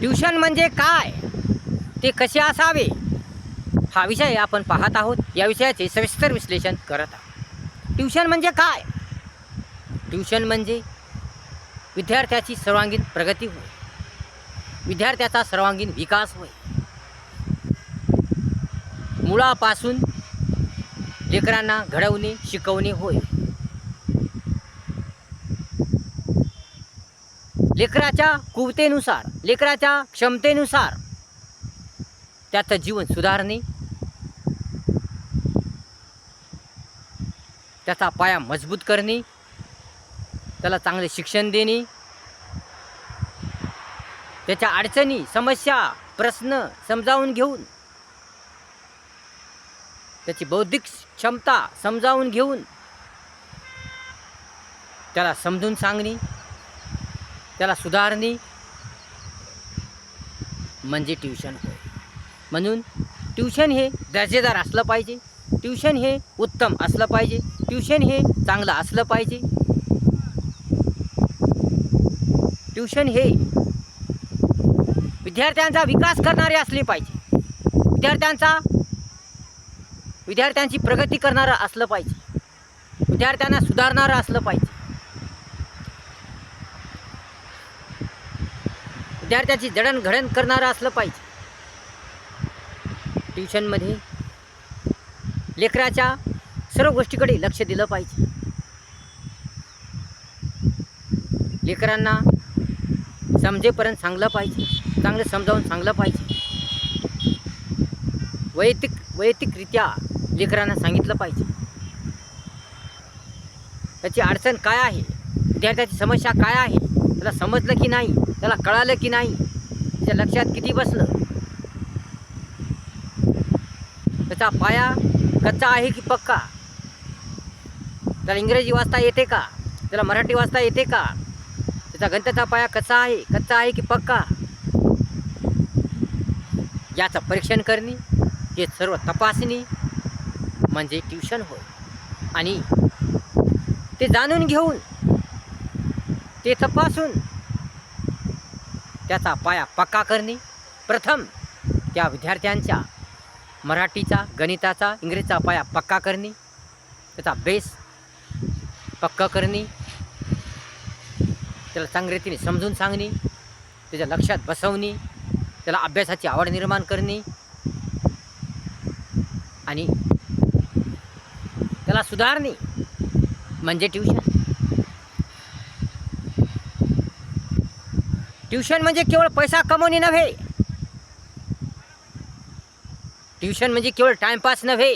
Tuition म्हणजे काय, ते कसे असावे, हा विषय आपण पाहत आहोत. या विषयाचे सविस्तर विश्लेषण करत आहोत. ट्युशन म्हणजे काय? ट्युशन म्हणजे विद्यार्थ्याची सर्वांगीण प्रगती होय, विद्यार्थ्याचा सर्वांगीण विकास होय. मुळापासून लेकरांना घडवणे, शिकवणे होय. लेकराच्या कुवतेनुसार, लेकराच्या क्षमतेनुसार त्याचं जीवन सुधारणे, त्याचा पाया मजबूत करणे, त्याला चांगले शिक्षण देणे, त्याच्या अडचणी, समस्या, प्रश्न समजावून घेऊन, त्याची बौद्धिक क्षमता समजावून घेऊन त्याला समजून सांगणे, त्याला सुधारणे म्हणजे ट्युशन होय. म्हणून ट्युशन हे दर्जेदार असलं पाहिजे, ट्युशन हे उत्तम असलं पाहिजे, ट्युशन हे चांगलं असलं पाहिजे. ट्युशन हे विद्यार्थ्यांचा विकास करणारे असले पाहिजे, विद्यार्थ्यांची प्रगती करणारं असलं पाहिजे, विद्यार्थ्यांना सुधारणारं असलं पाहिजे, विद्यार्थ्याची जडणघडण करणारं असलं पाहिजे. ट्युशनमध्ये लेकराच्या सर्व गोष्टीकडे लक्ष दिलं पाहिजे. लेकरांना समजेपर्यंत सांगलं पाहिजे, चांगलं समजावून सांगलं पाहिजे. वैयक्तिकरित्या लेकरांना सांगितलं पाहिजे. त्याची अडचण काय आहे, विद्यार्थ्याची समस्या काय आहे, त्याला समजलं की नाही, त्याला कळालं की नाही, त्याच्या लक्षात किती बसलं, त्याचा पाया कच्चा आहे की पक्का, त्याला इंग्रजी वाचता येते का, त्याला मराठी वाचता येते का, त्याचा गणिताचा पाया कच्चा आहे की पक्का, याचं परीक्षण करणे, हे सर्व तपासणी म्हणजे ट्युशन होय. आणि ते जाणून घेऊन, ते तपासून त्याचा पाया पक्का करणे, प्रथम त्या विद्यार्थ्यांच्या मराठीचा, गणिताचा, इंग्रजीचा पाया पक्का करणे, त्याचा बेस पक्का करणे, त्याला चांगल्या रीतीने समजून सांगणे, त्याच्या लक्षात बसवणे, त्याला अभ्यासाची आवड निर्माण करणे आणि त्याला सुधारणे म्हणजे ट्युशन. ट्युशन म्हणजे केवळ पैसा कमवणे नव्हे, ट्युशन म्हणजे केवळ टाइमपास नव्हे,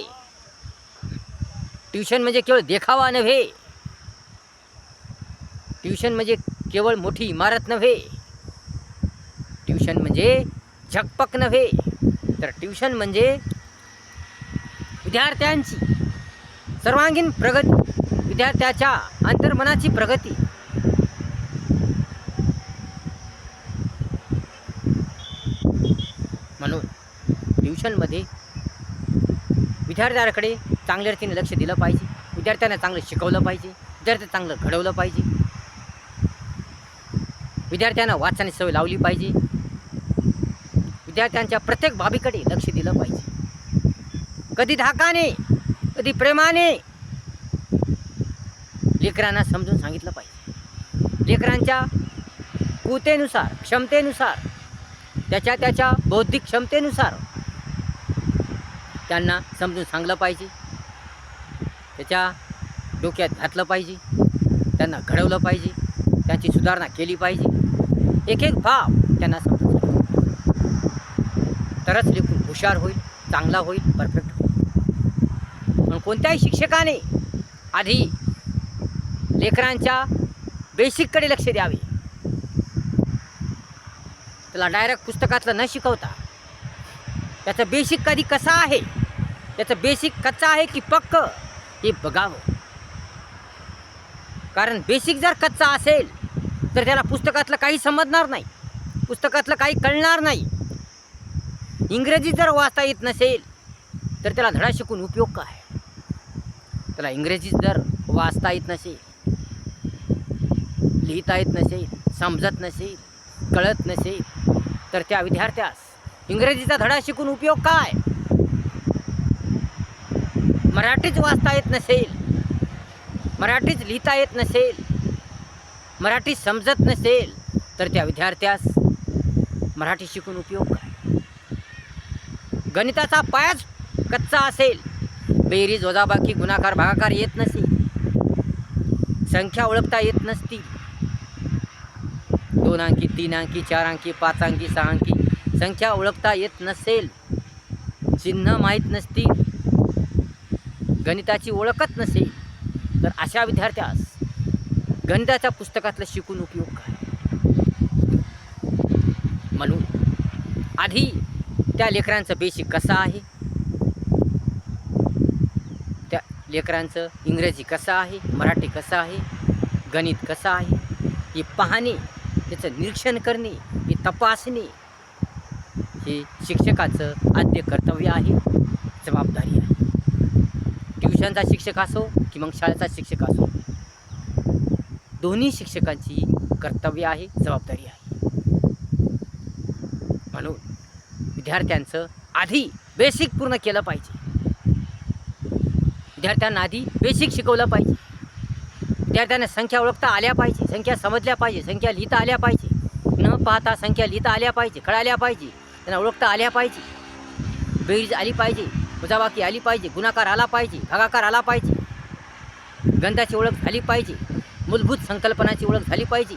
ट्युशन म्हणजे केवळ देखावा नव्हे, ट्युशन म्हणजे केवळ मोठी इमारत नव्हे, ट्युशन म्हणजे झकपक नव्हे, तर ट्युशन म्हणजे विद्यार्थ्यांची सर्वांगीण प्रगती, विद्यार्थ्याच्या अंतर्मनाची प्रगती. म्हणून ट्युशनमध्ये विद्यार्थ्याकडे चांगल्या रीतीने लक्ष दिलं पाहिजे, विद्यार्थ्यांना चांगलं शिकवलं पाहिजे, विद्यार्थ्यांना चांगलं घडवलं पाहिजे, विद्यार्थ्यांना वाचनाची सवय लावली पाहिजे, विद्यार्थ्यांच्या प्रत्येक बाबीकडे लक्ष दिलं पाहिजे. कधी धाकाने, कधी प्रेमाने लेकरांना समजून सांगितलं पाहिजे. लेकरांच्या कुवतेनुसार, क्षमतेनुसार, त्याच्या बौद्धिक क्षमतेनुसार त्यांना समजून सांगलं पाहिजे, त्याच्या डोक्यात घातलं पाहिजे, त्यांना घडवलं पाहिजे, त्यांची सुधारणा केली पाहिजे. एक एक भाव त्यांना समजून सांगितलं तरच लेकरू हुशार होईल, चांगला होईल, परफेक्ट होईल. पण कोणत्याही शिक्षकाने आधी लेकरांच्या बेसिककडे लक्ष द्यावे. त्याला डायरेक्ट पुस्तकातलं न शिकवता त्याचं बेसिक कधी कसा आहे, त्याचं बेसिक कच्चा आहे की पक्क, हे बघावं. कारण बेसिक जर कच्चा असेल तर त्याला पुस्तकातलं काही समजणार नाही, पुस्तकातलं काही कळणार नाही. इंग्रजी जर वाचता येत नसेल तर त्याला धडा शिकून उपयोग काय. त्याला इंग्रजी जर वाचता येत नसेल, लिहिता येत नसेल, समजत नसेल, कळत नसेल तर त्या विद्यार्थ्यास इंग्रजीचा धडा शिकून उपयोग काय? मराठीच वाचता येत नसेल, मराठीच लिहिता येत नसेल, मराठी समजत नसेल, तर त्या विद्यार्थ्यास मराठी शिकून उपयोग काय? गणिताचा पायाच कच्चा असेल, बेरीज वजाबाकी गुणाकार भागाकार येत नसेल, संख्या ओळखता येत नसतील, 2 अंकी 3 अंकी 4 अंकी 5 अंकी 6 अंकी संख्या ओळखता येत नसेल, चिन्ह माहीत नसतील, गणिताची ओळखच नसेल, तर अशा विद्यार्थ्यास गणिताच्या पुस्तकातलं शिकून उपयोग काय? म्हणून आधी त्या लेकरांचं बेसिक कसं आहे, त्या लेकरांचं इंग्रजी कसं आहे, मराठी कसं आहे, गणित कसं आहे, हे पाहणे, त्याचं निरीक्षण करणे, हे तपासणे, हे शिक्षकाचं आद्य कर्तव्य आहे, जबाबदारी आहे. ट्युशनचा शिक्षक असो की मग शाळेचा शिक्षक असो, दोन्ही शिक्षकांची कर्तव्य आहे, जबाबदारी आहे. म्हणून विद्यार्थ्यांचं आधी बेसिक पूर्ण केलं पाहिजे. विद्यार्थ्यांना आधी बेसिक शिकवलं पाहिजे. विद्यार्थ्यांना संख्या ओळखता आल्या पाहिजे, संख्या समजल्या पाहिजे, संख्या लिहिता आल्या पाहिजे, न पाहता संख्या लिहिता आल्या पाहिजे, कळाल्या पाहिजे, त्यांना ओळखता आल्या पाहिजे, बेरीज आली पाहिजे, वजाबाकी आली पाहिजे, गुणाकार आला पाहिजे, भागाकार आला पाहिजे, गणिताची ओळख झाली पाहिजे, मूलभूत संकल्पनाची ओळख झाली पाहिजे,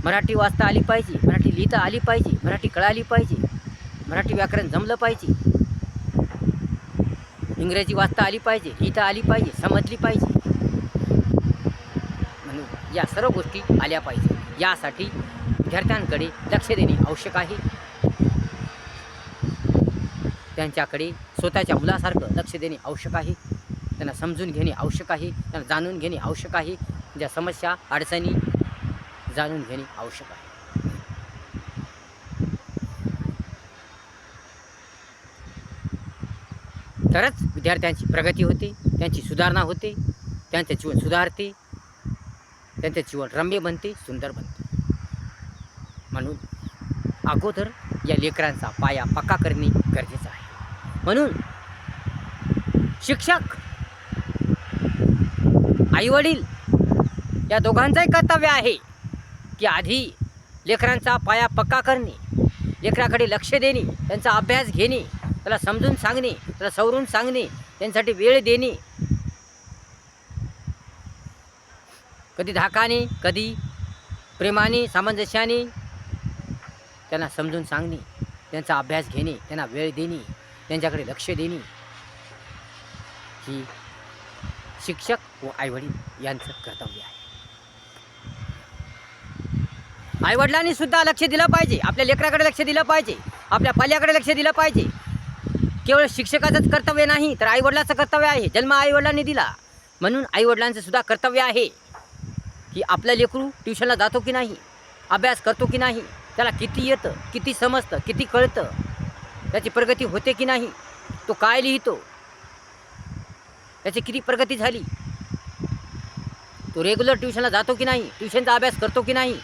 मराठी वाचता आली पाहिजे, मराठी लिहिता आली पाहिजे, मराठी कळाली पाहिजे, मराठी व्याकरण जमलं पाहिजे, इंग्रजी वाचता आली पाहिजे, लिहिता आली पाहिजे, समजली पाहिजे. म्हणून या सर्व गोष्टी आल्या पाहिजे. यासाठी विद्यार्थ्यांकडे लक्ष देणे आवश्यक आहे. त्यांच्याकडे स्वतःच्या मुलासारखं लक्ष देणे आवश्यक आहे. त्यांना समजून घेणे आवश्यक आहे, त्यांना जाणून घेणे आवश्यक आहे, ज्या समस्या अडचणी जाणून घेणे आवश्यक आहे. तरच विद्यार्थ्यांची प्रगती होते, त्यांची सुधारणा होते, त्यांचे जीवन सुधारते, त्यांचे जीवन रम्य बनते, सुंदर बनते. म्हणून अगोदर या लेकरांचा पाया पक्का करणे गरजेचं आहे. म्हणून शिक्षक, आईवडील या दोघांचंही कर्तव्य आहे की आधी लेकरांचा पाया पक्का करणे, लेकराकडे लक्ष देणे, त्यांचा अभ्यास घेणे, त्याला समजून सांगणे, त्याला सवरून सांगणे, त्यांच्यासाठी वेळ देणे, कधी धाकाने कधी प्रेमाने सामंजस्याने त्यांना समजून सांगणे, त्यांचा अभ्यास घेणे, त्यांना वेळ देणे, त्यांच्याकडे लक्ष देणे, ही शिक्षक व आईवडील यांचं कर्तव्य आहे. आईवडिलांनी सुद्धा लक्ष दिलं पाहिजे, आपल्या लेकराकडे लक्ष दिलं पाहिजे, आपल्या पाल्याकडे लक्ष दिलं पाहिजे. केवळ शिक्षकाचंच कर्तव्य नाही तर आईवडिलाचं कर्तव्य आहे. जन्म आईवडिलांनी दिला, म्हणून आईवडिलांचं सुद्धा कर्तव्य आहे की आपलं लेकरू ट्युशनला जातो की नाही, अभ्यास करतो की नाही, त्याला किती येतं, किती समजतं, किती कळतं, त्याची प्रगती होते की नाही, तो काय लिहितो, त्याची किती प्रगती झाली, तो रेग्युलर ट्युशनला जातो की नाही, ट्युशनचा अभ्यास करतो की नाही,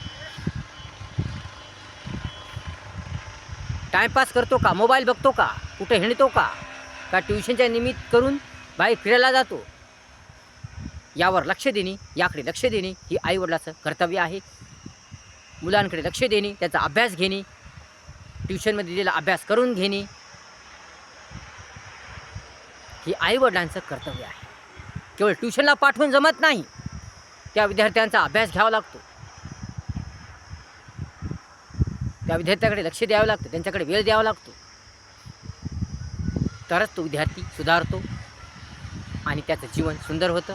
टाईमपास करतो का, मोबाईल बघतो का, कुठे हिंडतो का ट्युशनच्या निमित्त करून बाहेर फिरायला जातो, यावर लक्ष देणे, याकडे लक्ष देणे ही आईवडिलाचं कर्तव्य आहे. मुलांकडे लक्ष देणे, त्याचा अभ्यास घेणे, ट्युशनमध्ये दिलेला अभ्यास करून घेणे ही आईवडिलांचं कर्तव्य आहे. केवळ ट्युशनला पाठवून जमत नाही, त्या विद्यार्थ्यांचा अभ्यास घ्यावा लागतो, त्या विद्यार्थ्याकडे लक्ष द्यावं लागतं, त्यांच्याकडे वेळ द्यावा लागतो, तरच तो विद्यार्थी सुधारतो आणि त्याचं जीवन सुंदर होतं,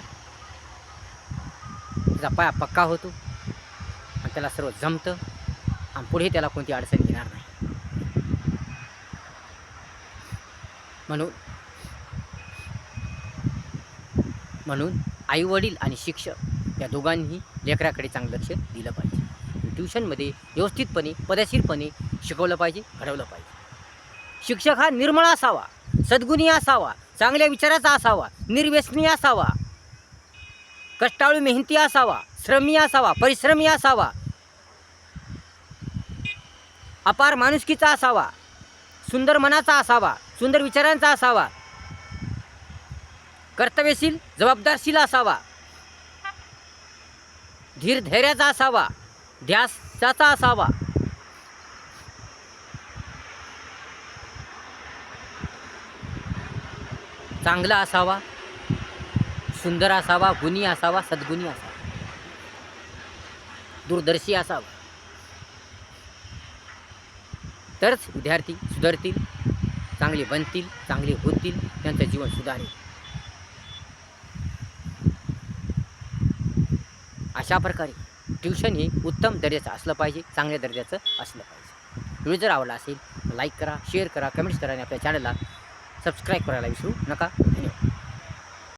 त्याचा पाया पक्का होतो आणि त्याला सर्व जमतं आणि पुढे त्याला कोणती अडचण येणार नाही. म्हणून आईवडील आणि शिक्षक या दोघांनी लेकराकडे चांगलं लक्ष दिलं पाहिजे. ट्युशनमध्ये व्यवस्थितपणे पद्धतशीरपणे शिकवलं पाहिजे, घडवलं पाहिजे. शिक्षक हा निर्मळ असावा, सद्गुणी असावा, चांगल्या विचाराचा असावा, निर्व्यसनी असावा, कष्टाळू मेहनती असावा, श्रमी असावा, परिश्रमी असावा, अपार माणुसकीचा असावा, सुंदर मनाचा असावा, सुंदर विचारांचा असावा, कर्तव्यशील जबाबदारशील असावा, धीर धैर्याचा असावा, ध्यासाचा असावा, चांगला असावा, सुंदर असावा, गुणी असावा, सद्गुणी असावा, दूरदर्शी असावा. तरच विद्यार्थी सुधारतील, चांगले बनतील, चांगले होतील, त्यांचं जीवन सुधारेल. अशा प्रकारे ट्युशन हे उत्तम दर्जाचं असलं पाहिजे, चांगल्या दर्जाचं असलं पाहिजे. व्हिडिओ जर आवडला असेल लाईक करा, शेअर करा, कमेंट्स करा आणि आपल्या चॅनलला सबस्क्राईब करायला विसरू नका. धन्यवाद.